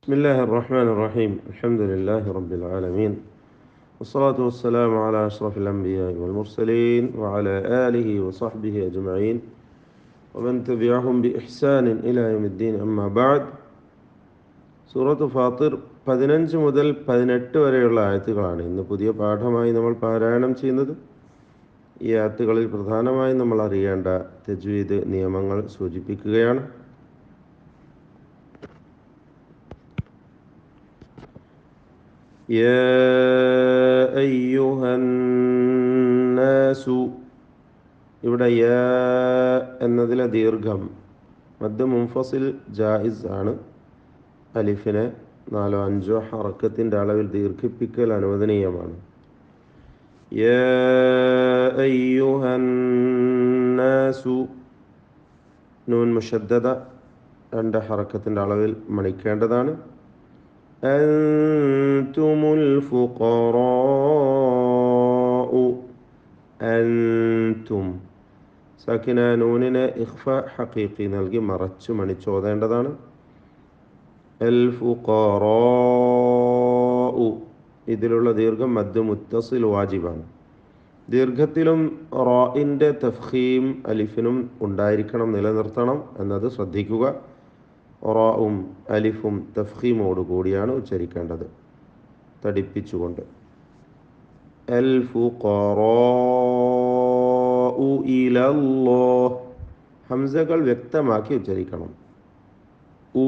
بسم الله الرحمن الرحيم الحمد لله رب العالمين والصلاة والسلام على أشرف الأنبياء والمرسلين وعلى آله وصحبه أجمعين ومن تبعهم بإحسان إلى يوم الدين أما بعد സൂറത്ത് ഫാത്തിർ 15 മുതൽ 18 വരെയുള്ള ആയത്തുകളാണ് ഇന്ന് പുതിയ പാഠമായി നമ്മൾ പാരായണം ചെയ്യുന്നത്. ഈ ആയത്തുകളിൽ പ്രധാനമായും നമ്മൾ അറിയേണ്ട തജ്വീദ് നിയമങ്ങൾ സൂചിപ്പിക്കുകയാണ്. യാ അയ്യുഹന്നാസു, ഇവിടെ യാ എന്നതിലെ ദീർഘം മദ് മുൻഫസിൽ ജായിസ് ആണ്. അലിഫിനെ 4-5 ഹറക്കത്തിൻ്റെ അളവിൽ ദീർഘിപ്പിക്കൽ അനുവദനീയമാണ്. യാ അയ്യുഹന്നാസു, നൂൻ മുഷദ്ദദ 2 ഹറക്കത്തിൻ്റെ അളവിൽ മണിക്കേണ്ടതാണ്. അൻതുമുൽ ഫുഖറാഉ, അൻതും സാക്കിന നൂനിനെ ഇഖ്ഫ ഹഖീഖി നൽകി മറച്ചു മണിച്ചോതേണ്ടതാണ്. അൽ ഫുഖറാഉ, ഇതിലുള്ള ദീർഘം മദ് മുത്തസിൽ വാജിബാണ്. ദീർഘത്തിലും റാഇൻ്റെ തഫ്ഖീം അലിഫിനും ഉണ്ടായിരിക്കണം, നിലനിർത്തണം എന്നത് ശ്രദ്ധിക്കുക. റാഉം അലിഫും തഫ്ഖീമോട് കൂടിയാണ് ഉച്ചരിക്കേണ്ടത്, തടിപ്പിച്ചുകൊണ്ട്. അൽ ഫുഖറാഉ ഇലല്ലാഹ്, ഹംസകൾ വ്യക്തമാക്കി ഉച്ചരിക്കണം. ഉ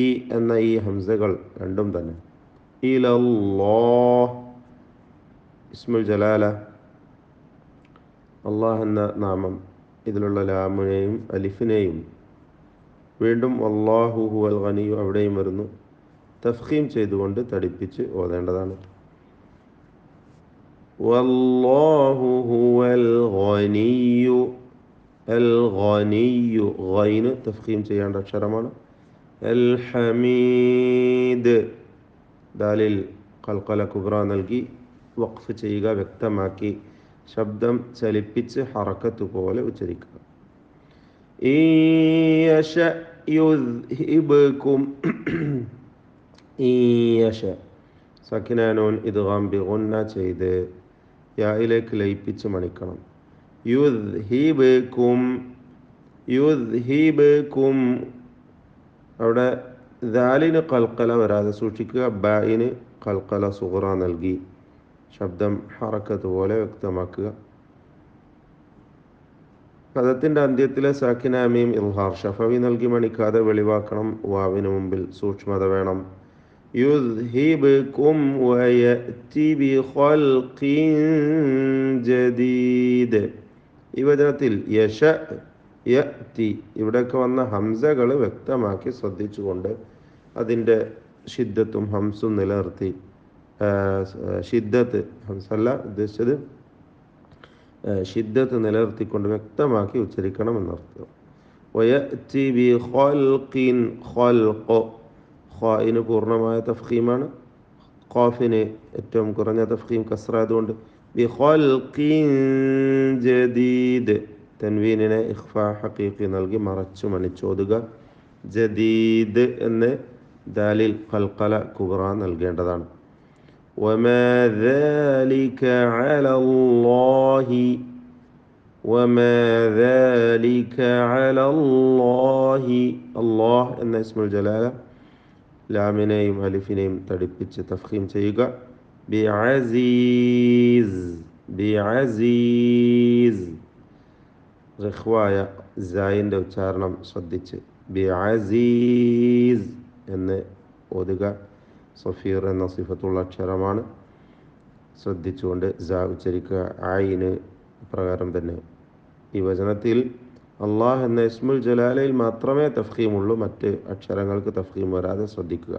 ഇ എന്ന ഈ ഹംസകൾ രണ്ടും തന്നെ. ഇലല്ലാഹ് ഇസ്മുൽ ജലാല, അള്ളാഹ് എന്ന നാമം, ഇതിലുള്ള ലാമിനെയും അലിഫിനെയും വീണ്ടും അല്ലാഹു ഹുവൽ ഗനിയു അവിടെയും വരുന്നു, തഫ്ഖീം ചെയ്തുകൊണ്ട് തടിപ്പിച്ച് ഓതേണ്ടതാണ്. വല്ലാഹു ഹുവൽ ഗനിയു, അൽ ഗനിയു ഗൈന് തഫ്ഖീം ചെയ്യേണ്ട അക്ഷരമാണ്. അൽ ഹമീദ്, ദാലിൽ ഖൽഖല കുബ്ര നൽകി വഖഫ് ചെയ്യുക, വ്യക്തമാക്കി ശബ്ദം ചലിപ്പിച്ച് ഹറക്കത്ത് പോലെ ഉച്ചരിക്കുക. ഈയശ യുദ്ഹിബുക്കും, ഈയശ സക്കിനാനൂൻ ഇദ്ഗാം ബിഗുന്ന ചെയ്ത് യായിലേക്ക് ലയിപ്പിച്ച് മണിക്കണം. യുദ്ഹിബുക്കും, യുദ്ഹിബുക്കും, അവിടെ ദാലിന് ഖൽഖല വരാതെ സൂക്ഷിക്കുക. ബായിന് ഖൽഖല സുഗ്റ നൽകി ശബ്ദം ഹറക്കത്ത് പോലെ വ്യക്തമാക്കുക. പദത്തിൻ്റെ അന്ത്യത്തിലെ സാക്കിന മീം ഇൽഹാർ ഷഫവി നൽകി മണിക്കാതെ വെളിവാക്കണം. വാവിന് മുമ്പിൽ സൂക്ഷ്മത വേണം. യുദ്ഹിബുക്കും വയഅതി ബിഖൽഖിൻ ജദീദ്, ഈ വചനത്തിൽ യശ യഅതി ഇവിടെയൊക്കെ വന്ന ഹംസകൾ വ്യക്തമാക്കി ശ്രദ്ധിച്ചുകൊണ്ട് അതിൻ്റെ ഷിദ്ദത്തും ഹംസും നിലനിർത്തി, ഷിദ്ദത്ത് ഹംസല്ല ഉദ്ദേശിച്ചത്, ഷിദ്ദത്ത് നിലനിർത്തിക്കൊണ്ട് വ്യക്തമാക്കി ഉച്ചരിക്കണം എന്നർത്ഥം. വയഅതി ബിഖൽഖിൻ, ഖൽഖ് ഖാഇന് പൂർണ്ണമായ തഫ്ഖീമാണ്, ഖാഫിന് ഏറ്റവും കുറഞ്ഞ തഫ്ഖീം കസ്റായതുകൊണ്ട് ബിഖൽഖിൻ ജദീദ്, തൻവീനിനെ ഇഖ്ഫാ ഹഖീഖി നൽകി മറച്ചു മണിച്ചോതുക. ജദീദ് എന്ന് ദാലിൽ ഖൽഖല കുബ്ര നൽകേണ്ടതാണ്. വമാ ദാലിക അലല്ലാഹി, വമാ ദാലിക അലല്ലാഹി, അല്ലാഹ് എന്ന ഇസ്മുൽ ജലാല ലാമിനെയും അലിഫിനെയും തടിപ്പിച്ച് തഫ്ഖീം ചെയ്യുക. ബിഅസീസ്, ബിഅസീസ് റിഖ്വായ സായിൻ്റെ ഉച്ചാരണം ശ്രദ്ധിച്ച് ബിഅസീസ് എന്ന് ഓതുക. സഫീർ എന്ന സിഫത്തുള്ള അക്ഷരമാണ്, ശ്രദ്ധിച്ചുകൊണ്ട് സാ ഉച്ചരിക്കുക. ആയിന് പ്രകാരം തന്നെ. ഈ വചനത്തിൽ അള്ളാഹ് എന്ന ഇസ്മുൽ ജലാലയിൽ മാത്രമേ തഫ്ഖീമുള്ളൂ, മറ്റ് അക്ഷരങ്ങൾക്ക് തഫ്ഖീം വരാതെ ശ്രദ്ധിക്കുക.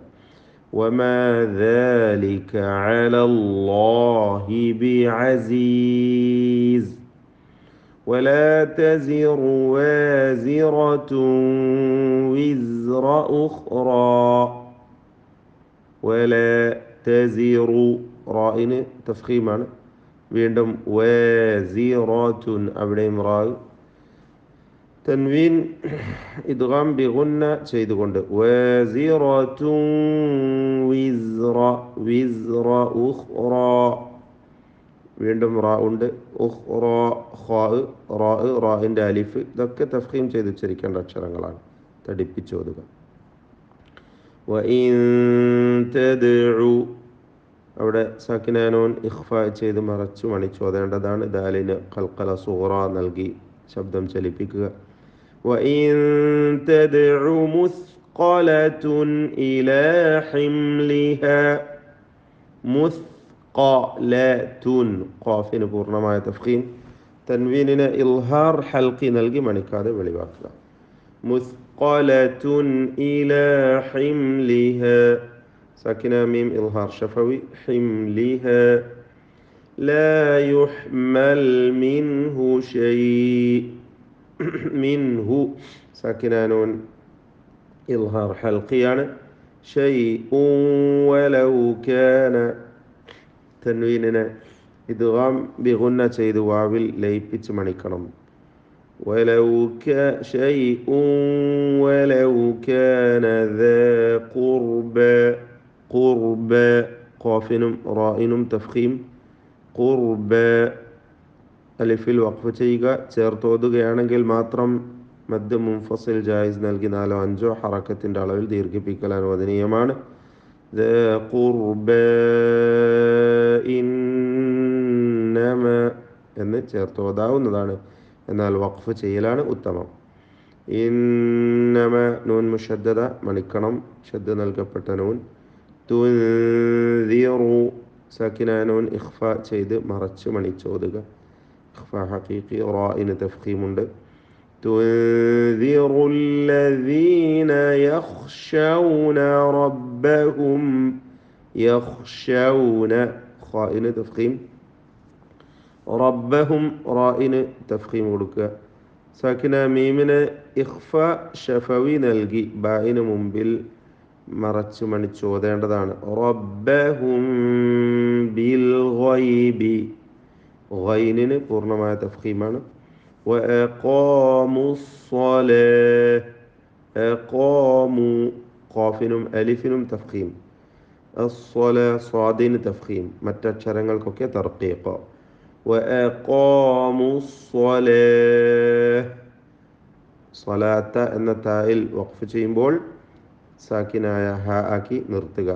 വമാ ദാലിക അലല്ലാഹി ബിഅസീസ് ولا تزر وازرة وزر أخرى, ولا تزر റായിന് തഫ്ഖീമാണ്. വീണ്ടും വാസിറത്തുൻ, അവിടെയും റാ തൻവീൻ ഇദ്ഗാം ബിഗുന്ന ചെയ്തുകൊണ്ട് വസിറത്തുൻ വിസ്റ വിസ്റ ഉഖ്റ. വീണ്ടും റാ ഉണ്ട്. ഉഖ്റ ഖാ റാ റാഇൻ്റെ അലിഫ് ഇതൊക്കെ തഫ്ഖീം ചെയ്ത് ഉച്ചരിക്കേണ്ട അക്ഷരങ്ങളാണ്. തടിപ്പിച്ച് ഓതുക. വഇൻ തദ്ഉ അവിടെ സാക്കിനാനൂൻ ഇഖ്ഫാ ചെയ്ത് മറച്ചു മണിച്ചു ഓതേണ്ടതാണ്. ദാലിന് ഖൽഖല സുഗ്റ നൽകി ശബ്ദം ചലിപ്പിക്കുക. وإن تدع مثقلة إلى حملها مثقلة ഖാഫിന് പൂർണ്ണമായ തഫ്ഖീം. തൻവീനിന് ഇൽഹാർ ഹൽഖി നൽകി മണിക്കാതെ വെളിവാക്കുക. مثقلة إلى حملها സാക്കിന മീം ഇൽഹാർ ഷഫവി حملها لا يحمل منه شيء മിൻഹു സാക്കിനാനൂൻ ഇൽഹാർ ഹൽഖിയാണ്. ഷൈഉൻ വലൗ കാന തൻവീനിനെ ഇദ്ഗാം ബിഗുന്ന ചെയ്ത് വാവിൽ ലയിപ്പിച്ച് മണിക്കണം. വലൗ ഷൈഉൻ വലൗ കാന ദാ ഖുർബ ഖുർബ ഖാഫിനും റാഇനും തഫ്ഖീം. ഖുർബ അലിഫിൽ വഖഫ് ചെയ്യുക. ചേർത്തോതുകയാണെങ്കിൽ മാത്രം മദ് മുൻഫസിൽ ജായിസ് നൽകി 4 or 5 ഹറക്കത്തിൻ്റെ അളവിൽ ദീർഘിപ്പിക്കൽ അനുവദനീയമാണ്. ഇന്നമ എന്ന് ചേർത്തോതാവുന്നതാണ്, എന്നാൽ വഖഫ് ചെയ്യലാണ് ഉത്തമം. ഇന്നമ നൂൻ മുഷദ്ദദ മണിക്കണം, ഷദ്ദ നൽകപ്പെട്ട നൂൻ. തുൻദിറു സാക്കിന നൂൻ ഇഖ്ഫാ ചെയ്ത് മറച്ച് മണിച്ചോതുക. ഇഖ്ഫാ ഹഖീഖി റാഇന് തഫ്ഖീമുണ്ട്. تنذر الذين يخشون ربهم يخشون خائن تفخيم റബ്ബഹും റായിന് തഫ്ഖീം കൊടുക്കുക. സാക്കിന മീമിന് ഇഖ്ഫ ഷഫവി നൽകി ബായിന് മുമ്പിൽ മറച്ചു മണിച്ച് ഓതേണ്ടതാണ്. റബ്ബഹും ബിൽ ഗൈബി ഗൈനിന് പൂർണ്ണമായ തഫ്ഖീമാണ്. വഅഖാമുസ്സലാഹ് അഖാമു ഖാഫിനും അലിഫിനും തഫ്ഖീം. അസ്സലാ സ്വാദിന് തഫ്ഖീം, മറ്റക്ഷരങ്ങൾക്കൊക്കെ തർഖീഖ്. വഅഖാമുസ്സലാഹ് സ്വലാത്ത എന്ന തായിൽ വഖഫ് ചെയ്യുമ്പോൾ സാക്കിനായ ഹ ആക്കി നിർത്തുക.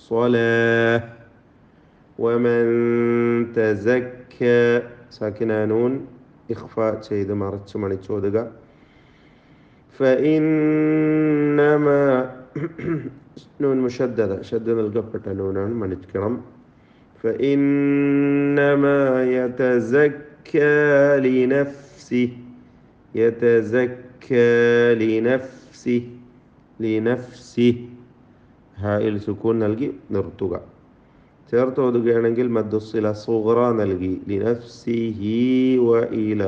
സ്വലാഹ്. വമൻ തസക്ക സാക്കിന നൂൻ ഇഖ്ഫാ ചെയ്ത് മറച്ച് മണിച്ചോതുക. ഫഇന്നമാ നൂൻ മുഷദ്ദദ ഷദ്ദ നൽകപ്പെട്ട നൂനാണ്, മണിക്കണം. فإنما يتزكى لنفسه يتزكى لنفسه لنفسه ഹായിൽ സുക്കൂൻ നൽകി നിർത്തുക. ചേർത്ത് ഓതുകയാണെങ്കിൽ മദ്ദുസ്സില സുഗ്റ നൽകി ലിനഫ്സിഹി വ ഇല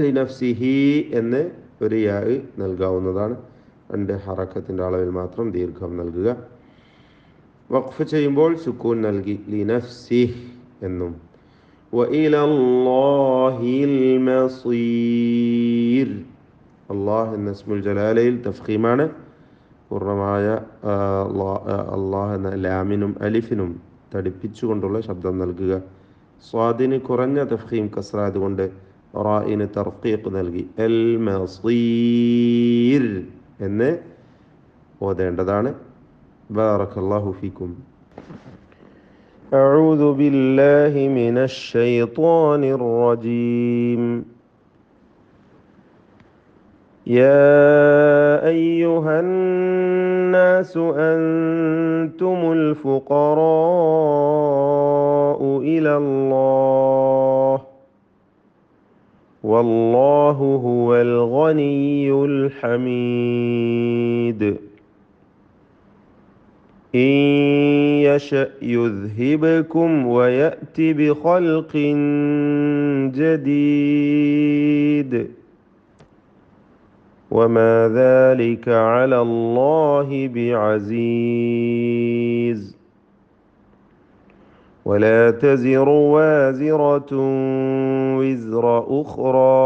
ലിനഫ്സിഹി എന്ന് ഒരു യാ നൽകാവുന്നതാണ്. 2 ഹറക്കത്തിൻ്റെ അളവിൽ മാത്രം ദീർഘം നൽകുക. വഖഫ് ചെയ്യുമ്പോൾ സുക്കൂൻ നൽകി ലിനഫ്സിഹ് എന്നും. വഇലല്ലാഹിൽ മസീർ അല്ലാഹ് എന്ന ഇസ്മുൽ ജലാലയിൽ തഫ്ഖീമാണ്. പൂർണ്ണമായ അല്ലാഹ് എന്ന ലാമിനും അലിഫിനും തടിപ്പിച്ചുകൊണ്ടുള്ള ശബ്ദം നൽകുക. സ്വാദിന് കുറഞ്ഞ തഫ്ഖീം കസ്റ അതുകൊണ്ട് റായിന് തർഖീഖ് നൽകി അൽ മസീർ എന്ന് ഓതേണ്ടതാണ്. بارك الله فيكم. أعوذ بالله من الشيطان الرجيم. يا أيها الناس أنتم الفقراء إلى الله والله هو الغني الحميد. إن يشأ يذهبكم ويأت بخلق جديد وما ذلك على الله بعزيز. ولا تزر وازرة وزر أخرى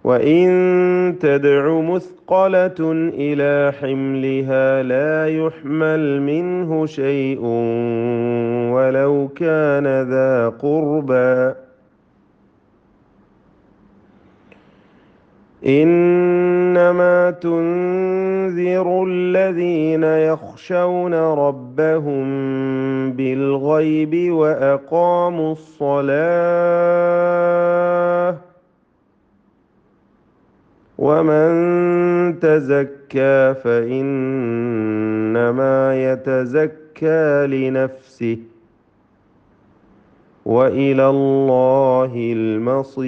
وإن تدع مثقلة إلى حملها لا يحمل منه شيء ولو كان ذا قربى إنما تنذر الذين يخشون ربهم بالغيب وأقاموا الصلاة ومن تزكى فإنما يتزكى لنفسه وإلى الله المصير.